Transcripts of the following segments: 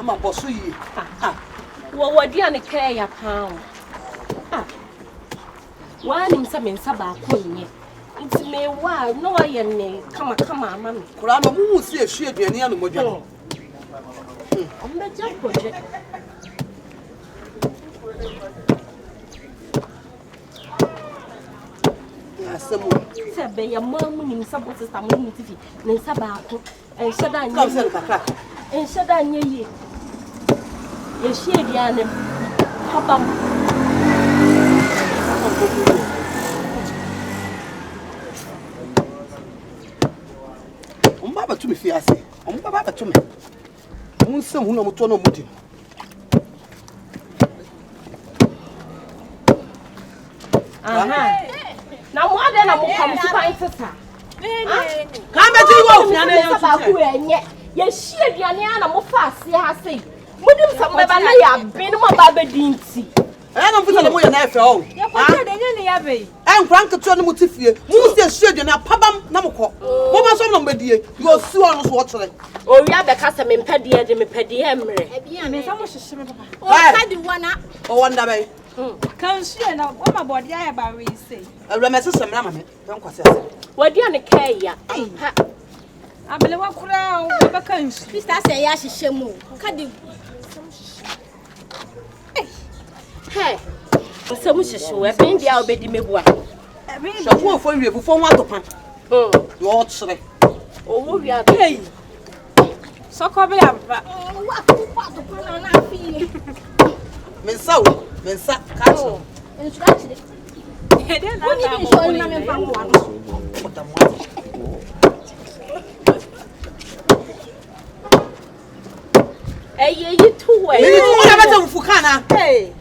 I'm a boss. What dear and care your pound? One in some in Sabah, it's me why no I am come on, mammy. Kurama who see a shade near the animal. I'm not just project. Sabe your mom in some of the community, and Sabah, and Shadan comes and Shadan ye. A shade yan, Papa. Baba to me, fiancé. Baba to me. Musah, who no to no muti. Now, what then I'm coming to find sister? Come back to you, and yet, yes, she and Yana Mufas, I say. Wouldn't some of I been my Baba Dinty? I don't put on the NFL. I'm Frank to turn Mutifia. Who's the shade in a pabam Namoko? What was on the dear? You are so on watching. Oh, you have the custom in Paddy and Paddy Emery. I did one up. Oh, one day. Can't see now what my body I about we say. I remember some ramen. Don't question. What do you care? I believe what crown, vacancy. Mr. Say, I should move. Hey, so much is so I've been there, baby. Me what? So, for you before one to pan. Oh, what's it? Oh, we are pay. So, come here. What to put on our feet? Mansah, cattle. And scratch it. He didn't show him from one. Hey, you too well. You Fukana. Hey.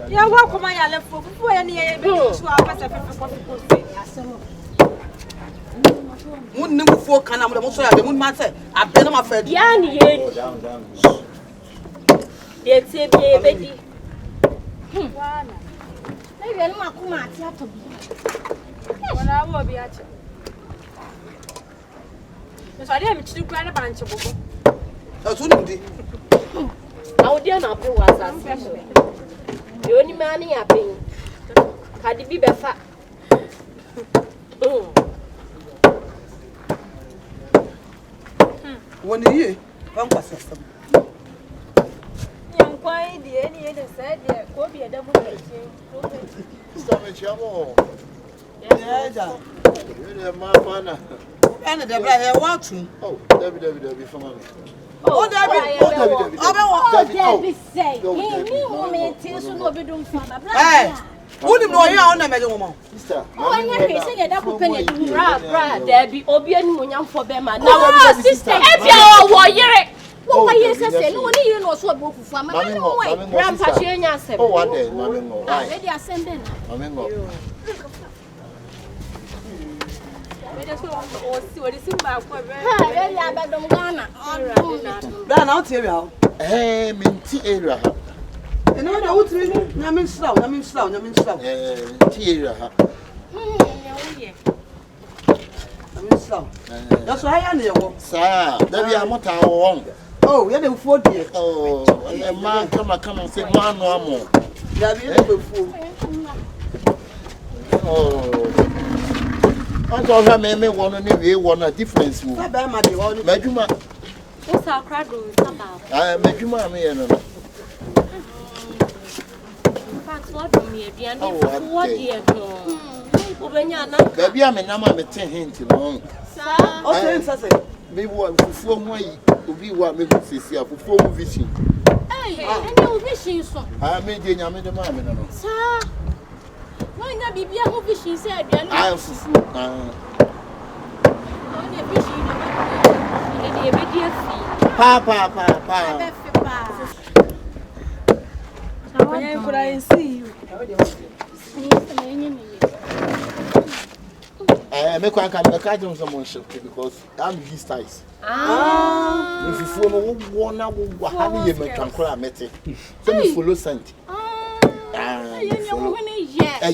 Yeah, welcome my left for any Moon number 4 can I'm the most of the moon matter. I've been on my fed. Yanny, it's a baby. Maybe I'm not come out to be. Well, I will be at you. So I didn't to grant a bunch of people. That's what you How dear not be was the only man I pay. Had it be better. When you hear, one was system. Young quiet, the any said there could be a double. Stomach trouble. Yeah, my partner. And the black watching. Oh, Debbie for mommy. Oh, Debbie say, he woman tells you no be doing for my black. Wouldn't know you on the woman. Sister, Oh, I'm not saying that could penny. Brad, there be Obian Munyam for them. Now, sister, if you're a warrior. Oh, yes, I say, no, you know, so both for my grandpa. Oh, one day, mommy. Already are sending. Then I'll tell you. Hey, Minty area. And I know Namin slow. Tea area. Slow. That's why I know. Sir, there be a motor. Oh, you're the 40. Oh, a man come and say, man, no more. There be a fool. Oh. I told her, maybe one a difference. Majuma. What's our crowd about? I met you, mammy. What me again? What dear? Baby, I'm a number 10 hints. Oh, maybe one for way to be what me to see a full vision. Hey, and you wishing so. I made the mammy. Sir, why not be a movie? She said, I am Papa. When could I see you? I make one kind of cartoon someone because I'm his size. If you follow one hour, how you make a met it. So you follow Saint.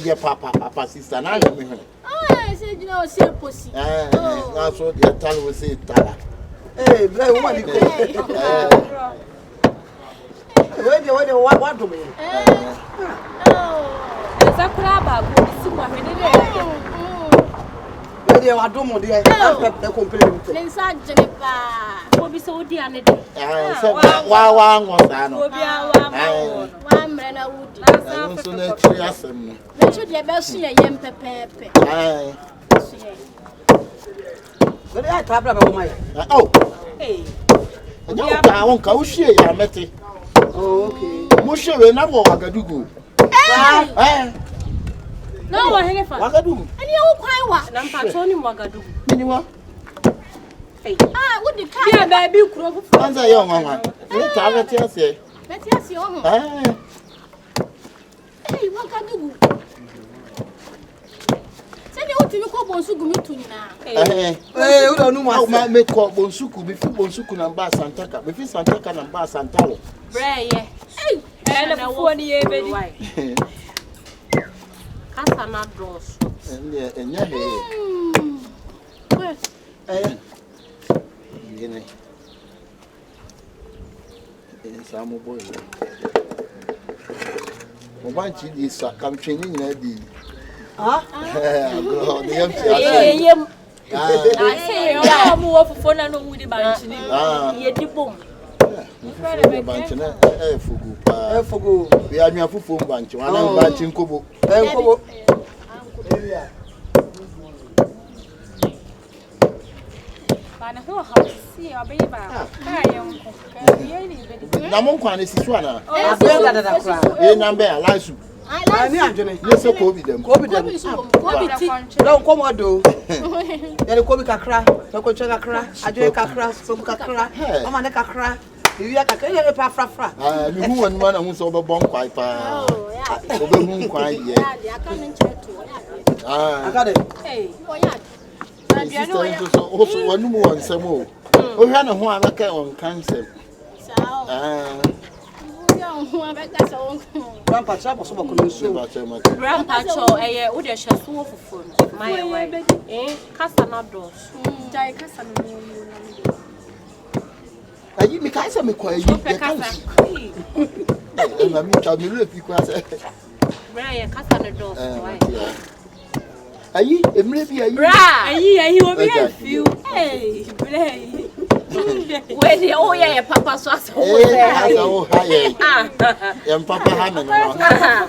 Yeah, Papa, sister, and I am. I said, you know, see pussy. That's what the tell will say. Hey, black woman. what do me? Sakura babu si wa hwede de. They are domo dey. The complaint. Lensa jenepa. Obi so odi ane de. Wa ngosa no. Obi awa ma. Wa mre na wudi. So na chiri asem no. Na chu de be su ye yem pepepe. But I tabla ba my. Oh. Hey. Ya ka won ka wo hwie ya mete. Oh, okay. Mo hwie we na bo Wagadugu. No wa hene fa. Wagadugu. Ani wo kwan wa. Na mpa to ni Wagadugu. Ni wa. Hey. Wudi ka. Bia ba bi kuro fufu. Mansah ye onwa. Ni ta ga ti ase. Beti asi o ho. Wagadugu. Sani o timi ko bonsu gumi tunina. We don't know ma me ko bonsuku bi fi bonsuku na ba Santaka. Be fi Santaka na ba Santalo. Breye. Ele fufuo ni ye bedi. Kasa na dos. Enya he. Yene. Samu boy. Mo ban chi di sa kam twini nyina di. Go the yam. Say yo mo wo fufuo na no wudi banchi ni. Ye di bom. Banchi na fugu pa. Fugu. We anwa fufu banchi. Wana banchi nkobo. Nkobo. Bana ho ha si obeyi ba. Ka yenko. Ye ni bedi. Na mo nkwa na sisu ana. Abega da kra. E na be alaisu. Ani anjene. Yes ko bi dem. Ko bi dem. Don't come odo. Yele ko bi kakra. To ko chega kakra. Ajo kakra, so kakra. Mama ne kakra. You ya kakra ye pa fra. Mi hu wanu na hu so obebon kwai pa. Obehu kwai ye. Aka ne ncheto. Akade. Hey, oya. Also wanu mu wansam o. O hwa na ho amaka on cancel. Grandpa chapa so bakolo so. Grandpa cho eye wo de hwe so wo fufuo no. My way. Kasa na dos. Jai kasa no mo na me. Ayi mi kai se me kwa yi. Na mi cha mi le fi kwa se. Breye kasa na dos. Ayi emre bi ayi. Ayi obi afiu. Hey, breye. Where the oh yeah papa so as oh yeah. Yam papa ha me no.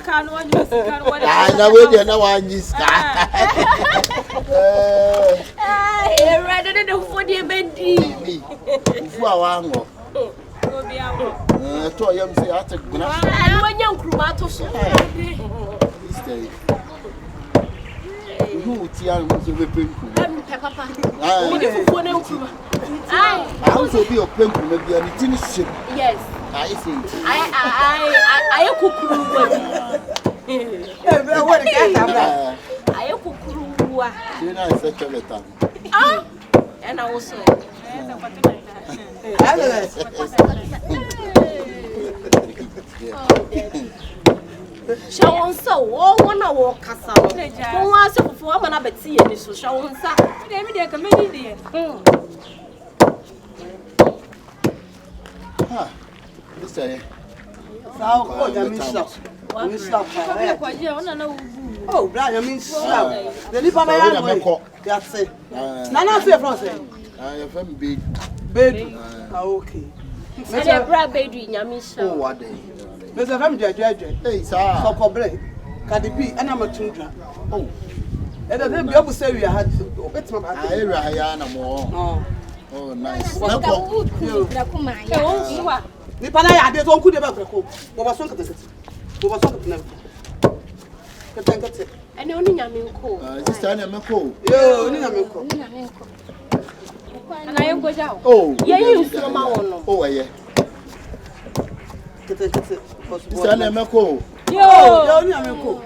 Kan won you kan won. Na we dey na wan yiska. Ready to do for the bendi. Fu awango. Obi awo. To yam say ate guna. And when you kruma to so. Stay. Who tian mo so be penku. Papa. We dey fufuo na kruma. I also be a penku na bia ni tin ship. Yes. I see. I kukuru What the cat? I kukuru. You know it's a cheletan. And also. Shall so one hour cassa. Who was a performer na beti and so shall one sa. Dem dey comedy dey. This say. Sao ko ya mi stop. Mi stop. Kwa je ona na ubu. Oh, bra ya mi stop. The lipa na ya no. That's it. Na na say from say. Your friend big. Bed. Okay. Say bra bedu nyamisha. Oh, what day? Mr. Fam Jeje. Hey, sir. So kobre. Kadi P and I'm a Tundra. Oh. And then be able say we had to. It's my I area na mo. Oh, nice. Na ko na kuma ya. Ni pana ya de to ku de ba ko. Bo ba so nkete kete. Bo ba so nkete na. Kete kete. Ene oni nyaminko. Sister na me ko. Yo, oni nyaminko. Na yo goja o. Oh. Ye yi nsuo ma wo no. Oh, yeah. Kete. Sister na me ko. Yo, oni nyaminko.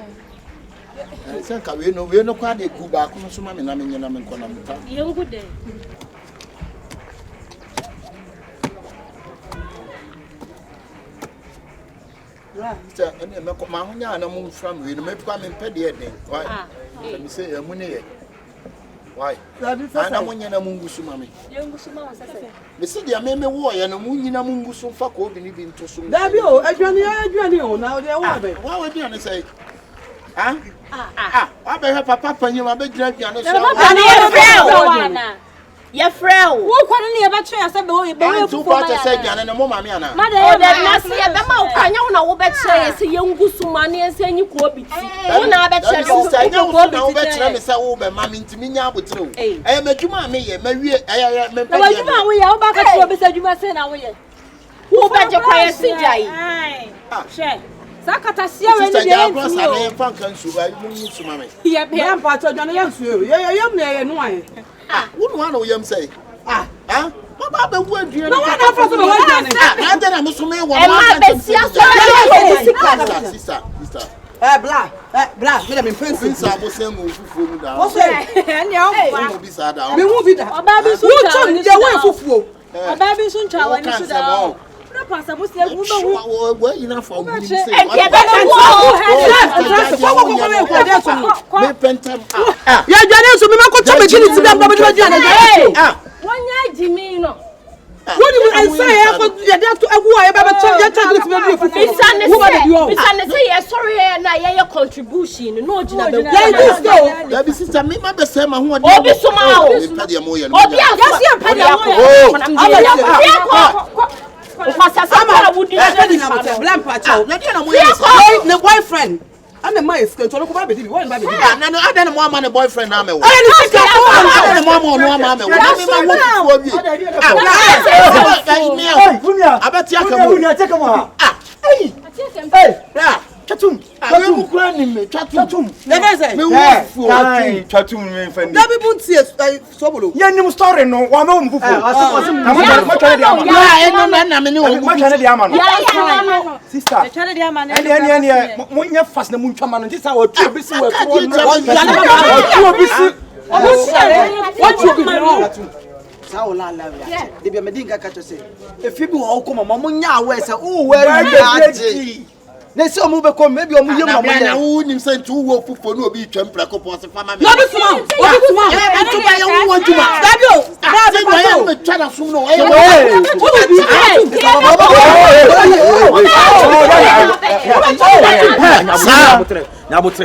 Say ka we no kwa de ku ba ko so ma me na me nyina me ko na me ta. Ye ngude. Sister, ene me ko ma ho nya na mo from we no me kwa me pede e den. Why? Me say e mu ne ye. Why? Ana munyana mungu sumame. Yengu suma wasase. Mesi dia meme wo ye no munyina mungu sum fa ko bi ni bi nto sum. Dabi o, adwane o na o de wo be. Wa we dia ne say. Ah? Wa be papa panyi ma be gira aduane so. Ana ye frɛ ye frɛ o. Wo kwano ne ye ba twe asa be wo be wo Two parts say aduane no mo mame ana. Ma de na se ye be ma wo kwanya wo na wo be kyerɛ se yengu suma ne ense nyi ko bi ti. Wo na be kyerɛ wo ko bi ti. Wo be kyerɛ me say wo be mame ntimi nya abotre wo. Eh madwuma me ye mawie eh me pe. Madwuma wo ye wo ba ka tro be se adwuma se na wo ye. Wo be je kwaye sijai. Hwe. Sakata sia we ni dey nti o. Na fan kan su ba mu suma me. Ye be Ya pa to adwane ye su o. Ye me ye no aye. Wo no ana wo yam say. Baba be wo aduane. No one after so wo adwane. Na dey na me so me wo. E ma be sia so na sister. Bla, me dem pensi. Since abo say mo fufuo mu da. Wo say? Ene o Mo bi sa da. Me hu bi da. Oba bi so Wo chon je wo fufuo. Oba bi so ntwa wani so da. Na pasa mo se egu be hu. Wo ina fa wo ni say. E ke be wo. Me pentem. Ya adwane so me ma ko to be gini ti da ba be adwane. Wonya jimi no. Woni mu ansa ya ko ya da to agu a ya ba cha ya cha gini ti be fufuo. Bisa ne say ye sorry na ye contribution no gina be. Ya this go. Ya bi sister me ma be say ma ho odi. Obi suma o. Pede mo ye no. Obi afasi pede mo. Kwasasa wudi bla pa cha. Na dia na mo ye. Ne boyfriend. And the man is going to look about baby. What about baby? Na no ada na mo ama ne boyfriend na me wo. I need to ada na mo ama no ama me wo. Na me ma wo fufuo bi. Abati aka mo. Bunya take mo ha. Chatum. Awu kura ni me chatum. Never say. Me wo fufuo. Chatum me fendi. That be bunti Sobolo. Ye nim story no wa me wo mfufu. Ma twa de ama. Ya eno na me ni wo. Ma twa de ama no. Ya Sister. Twa de ama na. Ene mo nya fast na mu ntwa ma no. Tisa wa tu bisi wa kro. What you be wrong? Saola la ya. De be medinga ka to say. Efi bi wo ko mama mo nya awe say o we ri. Na se omu be ko maybe omu yem mama na wo nim say tu wo fufuo no obi twempra ko po se fama me. No be suma. Antu ba ye wo ntuma. Dabi o. Na ye me twa da sum no. Nyabotre.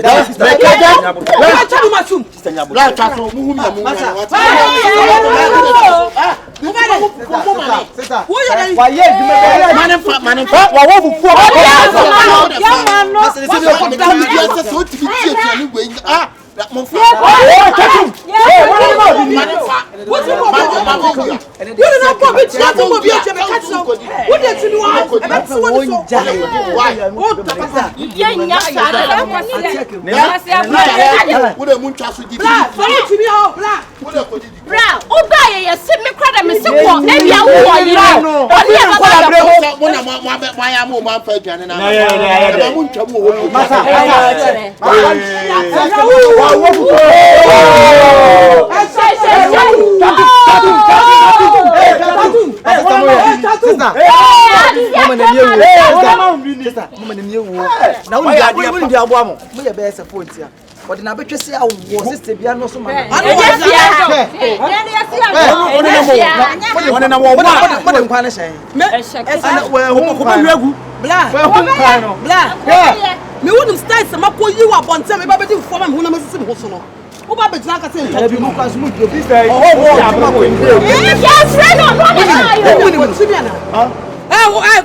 What na betwe se awo sister bia no so ma. One na wo wa. Mo de nkwan ne hyen. Ana we ho ko ba egu. Bla. Bla. Me wonum style se makọ yi wa bonte me ba be di fo ma me ho na masisi me ho so no. Wo ba be tna ka se nta bi mu kwa so mu do bi say.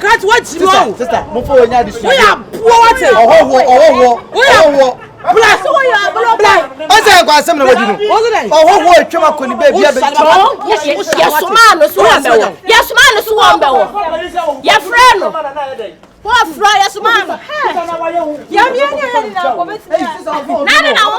Cat what you want? Sister, mo fo nya disu. We are poor what? Bla so we are bla. O se kwa asem na wadi no. Ohoho etwema ko ni baby abe. Yes man no so ambe. Yes man no so ambe wo. Your friend no. What friend yes man? Ya mi anya ya ni na ko beti. Na wo.